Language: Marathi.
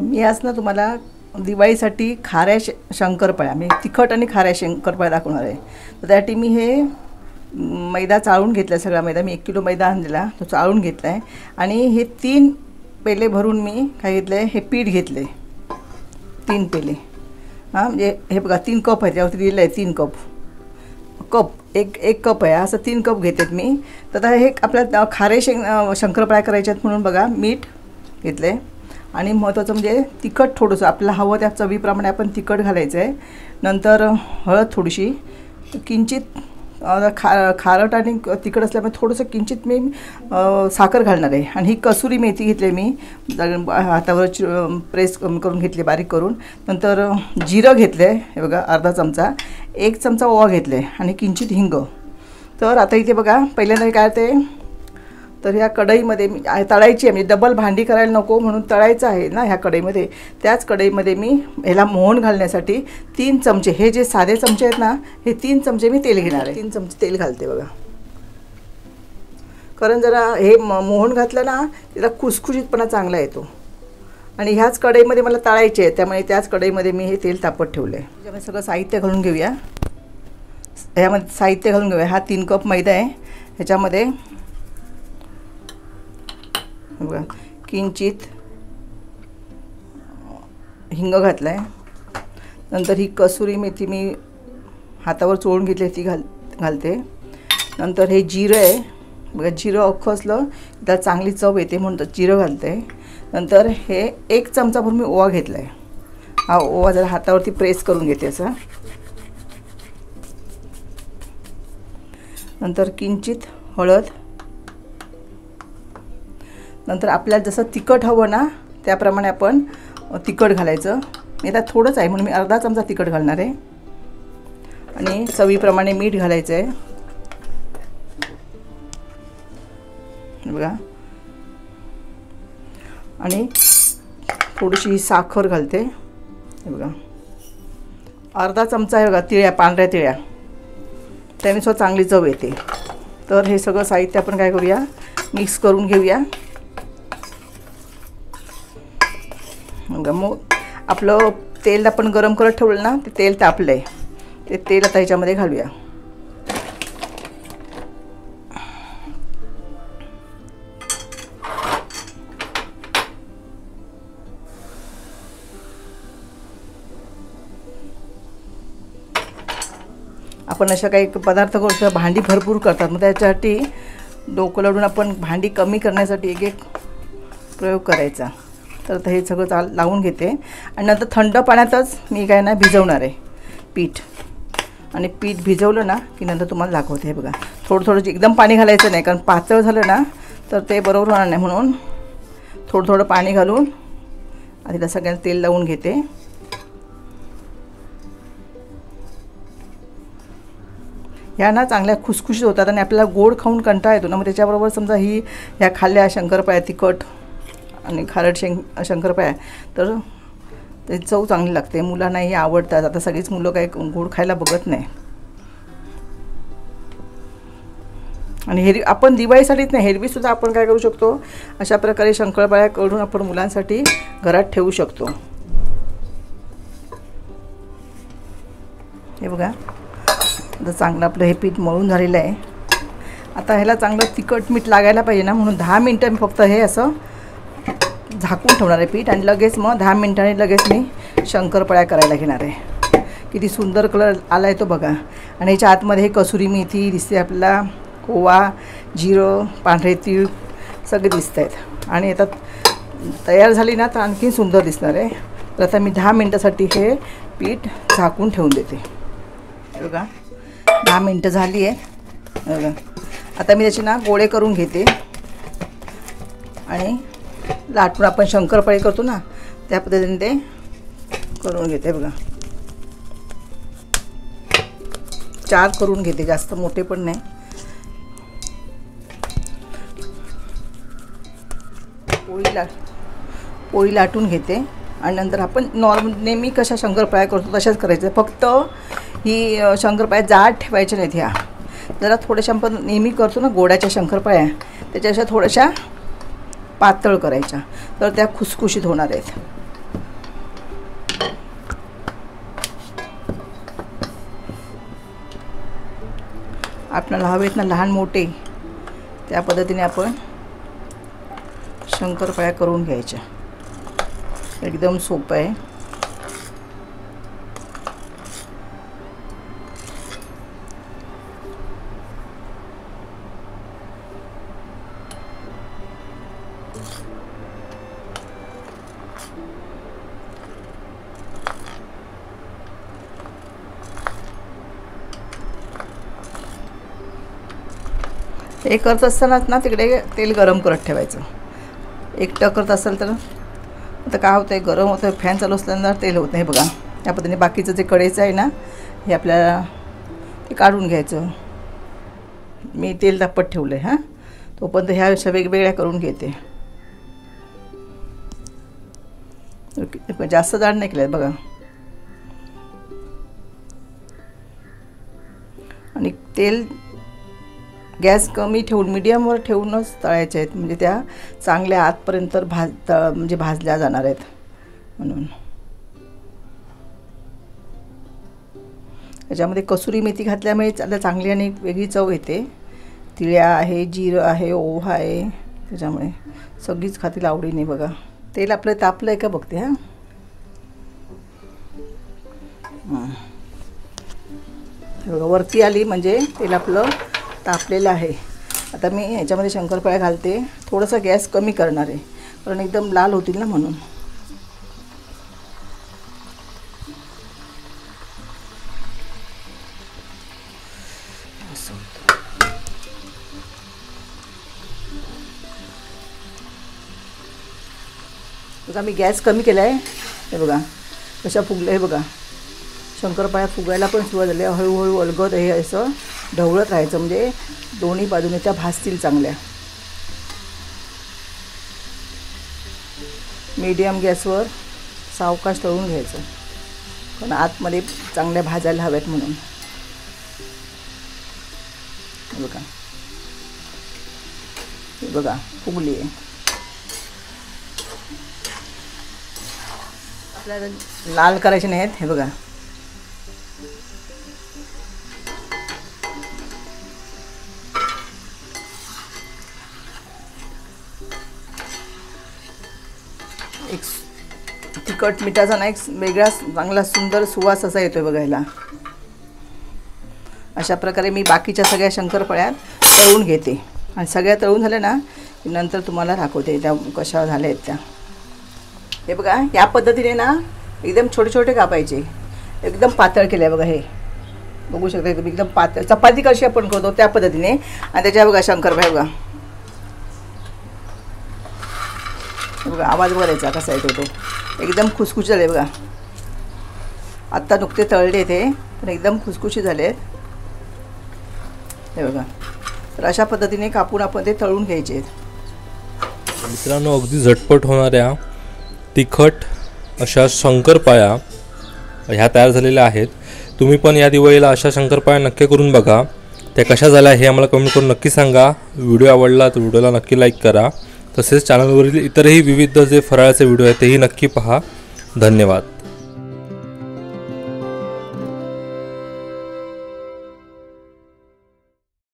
मी आज ना तुम्हाला दिवाळीसाठी खाऱ्या शंकरपाळ्या मी तिखट आणि खाऱ्या शंकरपाळ्या दाखवणार आहे। तर त्यासाठी मी हे मैदा चाळून घेतला, सगळा मैदा मी 1 किलो मैदा आणलेला तो चाळून घेतला आहे आणि हे 3 पेले भरून मी काय घेतले, हे पीठ घेतले 3 पेले। हां म्हणजे हे बघा 3 कप आहे, त्यावरती दिलेलं आहे 3 कप एक कप आहे, असं 3 कप घेतात मी। तर हे आपल्या खारे शंकरपाळ्या करायच्या आहेत म्हणून बघा मीठ घेतले आणि महत्त्वाचं म्हणजे तिखट थोडंसं आपल्याला हवं त्या चवीप्रमाणे आपण तिखट घालायचं आहे। नंतर हळद थोडीशी, किंचित खारट आणि तिखट असल्यामुळे थोडंसं किंचित मी साखर घालणार आहे। आणि ही कसुरी मेथी घेतली मी हातावर प्रेस करून घेतली बारीक करून। नंतर जिरं घेतले हे बघा अर्धा चमचा, 1 चमचा ओवा घेतले आणि किंचित हिंग। तर आता इथे बघा पहिल्यांदा काय ते तर ह्या कढईमध्ये मी तळायची आहे, म्हणजे डबल भांडी करायला नको म्हणून तळायचं आहे ना ह्या कढईमध्ये। त्याच कढईमध्ये मी ह्याला मोहन घालण्यासाठी 3 चमचे, हे जे साधे चमचे आहेत ना हे 3 चमचे मी तेल घेणार आहे। 3 चमचे तेल घालते बघा, कारण जरा हे मोहन घातलं ना त्याला खुसखुशीतपणा चांगला येतो। आणि ह्याच कढईमध्ये मला तळायचे आहे त्यामुळे त्याच कढईमध्ये मी हे तेल तापत ठेवलं आहे। त्याच्यामध्ये सगळं साहित्य घालून घेऊया, ह्यामध्ये साहित्य घालून घेऊया। हा 3 कप मैदा आहे, ह्याच्यामध्ये बघा किंचित हिंग घातला आहे। नंतर ही कसुरी मेथी मी हातावर चोळून घेतली ती घालते। नंतर हे जिरं आहे बघा, जिरं अख्खं असलं त्याला चांगली चव येते म्हणून जिरं घालते। नंतर हे 1 चमचाभर मी ओवा घेतला आहे, हा ओवा जरा हातावरती प्रेस करून घेते असं। नंतर किंचित हळद, नंतर आपल्याला जसं तिखट हवं ना त्याप्रमाणे आपण तिखट घालायचं। मी आता थोडंच आहे म्हणून मी अर्धा चमचा तिखट घालणार आहे आणि चवीप्रमाणे मीठ घालायचं आहे बघा। आणि थोडीशी ही साखर घालते हे बघा, अर्धा चमचा आहे बघा तिळ्या, पांढऱ्या तिळ्या, त्याने सुद्धा चांगली चव येते। तर हे सगळं साहित्य आपण काय करूया, मिक्स करून घेऊया बघा। मग आपलं तेल आपण गरम करत ठेवलं ना ते तेल तापलं आहे, ते तेल आता ह्याच्यामध्ये घालूया। आपण अशा काही पदार्थ करतो भांडी भरपूर करतात, मग त्याच्यासाठी डोकं लावून आपण भांडी कमी करण्यासाठी एक प्रयोग करायचा। तर हे सगळं लावून घेते आणि नंतर थंड पाण्यातच मी काय ना भिजवणार आहे पीठ। आणि पीठ भिजवलं ना की नंतर तुम्हाला दाखवते हे बघा। थोडं एकदम पाणी घालायचं नाही, कारण पातळ झालं ना तर ते बरोबर होणार नाही, म्हणून थोडं पाणी घालून आधी त्या सगळ्यांना तेल लावून घेते। ह्या ना चांगल्या खुसखुशीत होतात आणि आपल्याला गोड खाऊन कंटाळा येतो ना, मग त्याच्याबरोबर समजा ह्या खाल्ल्या शंकरपाळ्या तिखट आणि खारट शंकरपाळ्या तर ते चव चांगली लागते, मुलांनाही आवडतात। आता सगळीच मुलं काही गोड खायला बघत नाही। आणि आपण दिवाळीसाठीच नाही, एरवीसुद्धा आपण काय करू शकतो, अशा प्रकारे शंकरपाळ्या करून आपण मुलांसाठी घरात ठेवू शकतो हे बघा। आता चांगलं आपलं हे पीठ मळून झालेलं आहे। आता ह्याला चांगलं तिखट मीठ लागायला पाहिजे ना, म्हणून 10 मिनटं मी फक्त हे असं झाकून ठेवणार आहे पीठ आणि लगेच मग 10 मिनिटांनी लगेच मी शंकरपाळ्या करायला घेणार आहे। किती सुंदर कलर आला आहे तो बघा। आणि ह्याच्या आतमध्ये हे कसुरी मेथी दिसते आपल्याला, ओवा, जिरं, पांढरे तीळ सगळे दिसत आहेत आणि आता तयार झाली ना तर आणखी सुंदर दिसणार आहे। तर आता मी 10 मिनटासाठी हे पीठ झाकून ठेवून देते बघा। 10 मिनटं झाली आहे बघा। आता मी त्याचे ना गोळे करून घेते आणि लाटून आपण शंकरपाळी करतो ना त्या पद्धतीने ते करून घेते बघा। 4 करून घेते, जास्त मोठे पण नाही। पोळी लाटून घेते आणि नंतर आपण नेहमी कशा शंकरपाळ्या करतो तशाच करायचं, फक्त ही शंकरपाळ्या जाड ठेवायच्या नाहीत। ह्या जरा थोड्याशा आपण नेहमी करतो ना गोडाच्या शंकरपाळ्या त्याच्यापेक्षा थोड्याशा पातळ करायच्या, तर त्या खुसखुशीत होणार आहेत। आपल्याला हवेत ना लहान मोठे त्या पद्धतीने आपण शंकरपाळ्या करून घ्यायच्या. एकदम सोपं आहे. हे करत असतानाच ना तिकडे तेल गरम करत ठेवायचं. एकटं करत असेल तर आता काय होतं आहे, गरम होतं, फॅन चालू असल्यानंतर तेल होत नाही. बघा या पद्धतीने बाकीचं जे कढईचं आहे ना हे आपल्याला ते काढून घ्यायचं. मी तेल तापत ठेवलं आहे. हां, तोपर्यंत ह्या अशा वेगवेगळ्या करून घेते. जास्त जाड नाही केलं बघा. आणि तेल गॅस कमी ठेवून मीडियमवर ठेवूनच तळायचे आहेत, म्हणजे त्या चांगल्या आतपर्यंत म्हणजे भाजल्या जाणार आहेत म्हणून. त्याच्यामध्ये कसुरी मेथी घातल्यामुळे त्याला चांगली आणि वेगळी चव येते. तिळ्या आहे, जिरं आहे, ओवा आहे, त्याच्यामुळे सगळीच खातील आवडीने. बघा तेल आपलं तापलं आहे का बघते. हां, बघा वरती आली म्हणजे तेल आपलं तापलेलं आहे. आता मी ह्याच्यामध्ये शंकरपाळ्या घालते. थोडासा गॅस कमी करणार आहे कारण एकदम लाल होतील ना म्हणून. बघा मी गॅस कमी केला आहे. हे बघा कशा फुगल्या. हे बघा शंकरपाळ्या फुगायला पण सुरुवात झाली. हळूहळू अलगद हे असं ढवळत राहायचं म्हणजे दोन्ही बाजूने त्या भाजतील चांगल्या. मीडियम गॅसवर सावकाश तळून घ्यायचं कारण आतमध्ये चांगल्या भाजायला हव्यात म्हणून. बघा हे बघा फुगली आहे. आपल्याला लाल करायचे नाहीत. हे बघा एक तिखट मिठाचा ना एक वेगळा चांगला सुंदर सुवास असा येतोय बघायला. अशा प्रकारे मी बाकीच्या सगळ्या शंकरपाळ्या तळून घेते आणि सगळ्या तळून झाल्या ना की नंतर तुम्हाला दाखवते त्या कशा झाल्या आहेत त्या. हे बघा या पद्धतीने ना एकदम छोटे छोटे कापायचे. एकदम पातळ केले बघा. हे बघू शकता एकदम पातळ चपाती कशी आपण करतो त्या पद्धतीने. आणि त्याच्या बघा शंकरपाळ्या बघा. बघा आवाज बघायचा कसा येतो तो. एकदम खुसखुशी झाले बघा. आत्ता नुकते तळले ते पण एकदम खुसखुशी झाले. हे बघा तर अशा पद्धतीने कापून आपण ते तळून घ्यायचे. मित्रांनो अगदी झटपट होणाऱ्या तिखट अशा शंकरपाळ्या ह्या तयार झालेल्या आहेत. तुम्ही पण या दिवाळीला अशा शंकरपाळ्या नक्की करून बघा. त्या कशा झाल्या हे आम्हाला कमेंट करून नक्की सांगा. व्हिडिओ आवडला तर व्हिडिओला नक्की लाईक करा. तसेच चॅनलवरील इतरही विविध जे फराळाचे व्हिडिओ आहेत तेही नक्की पहा. धन्यवाद.